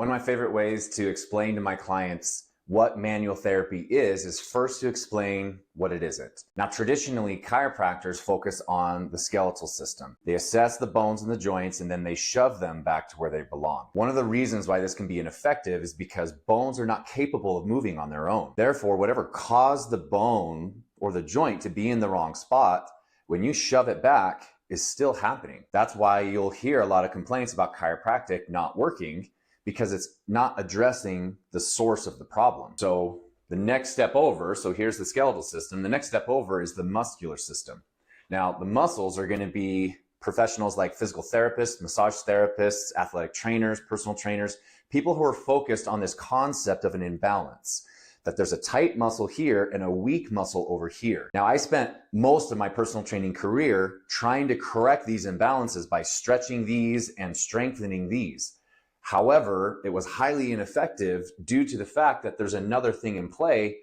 One of my favorite ways to explain to my clients what manual therapy is first to explain what it isn't. Now, traditionally, chiropractors focus on the skeletal system. They assess the bones and the joints, and then they shove them back to where they belong. One of the reasons why this can be ineffective is because bones are not capable of moving on their own. Therefore, whatever caused the bone or the joint to be in the wrong spot, when you shove it back, is still happening. That's why you'll hear a lot of complaints about chiropractic not working, because it's not addressing the source of the problem. So the next step over, so here's the skeletal system, the next step over is the muscular system. Now, the muscles are going to be professionals like physical therapists, massage therapists, athletic trainers, personal trainers, people who are focused on this concept of an imbalance, that there's a tight muscle here and a weak muscle over here. Now, I spent most of my personal training career trying to correct these imbalances by stretching these and strengthening these. However, it was highly ineffective due to the fact that there's another thing in play,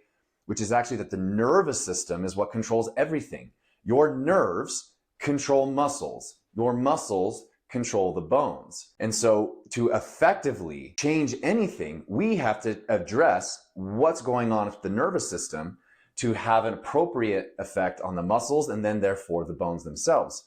which is actually that the nervous system is what controls everything. Your nerves control muscles. Your muscles control the bones. And so to effectively change anything, we have to address what's going on with the nervous system to have an appropriate effect on the muscles and then therefore the bones themselves.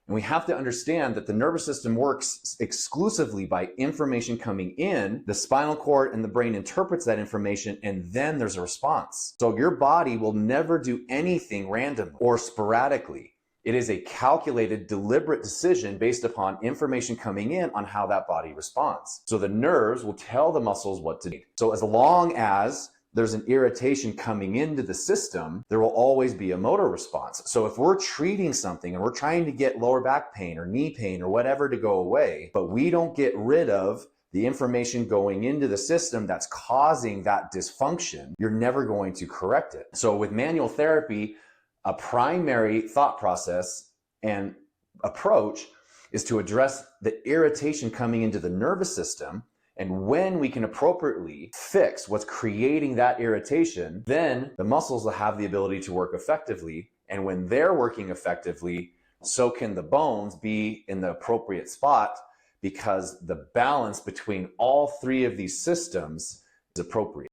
And we have to understand that the nervous system works exclusively by information coming in. The spinal cord and the brain interprets that information, and then there's a response. So your body will never do anything randomly or sporadically. It is a calculated, deliberate decision based upon information coming in on how that body responds. So the nerves will tell the muscles what to do. So as long as there's an irritation coming into the system, there will always be a motor response. So if we're treating something and we're trying to get lower back pain or knee pain or whatever to go away, but we don't get rid of the information going into the system that's causing that dysfunction, you're never going to correct it. So with manual therapy, a primary thought process and approach is to address the irritation coming into the nervous system. And when we can appropriately fix what's creating that irritation, then the muscles will have the ability to work effectively. And when they're working effectively, so can the bones be in the appropriate spot, because the balance between all three of these systems is appropriate.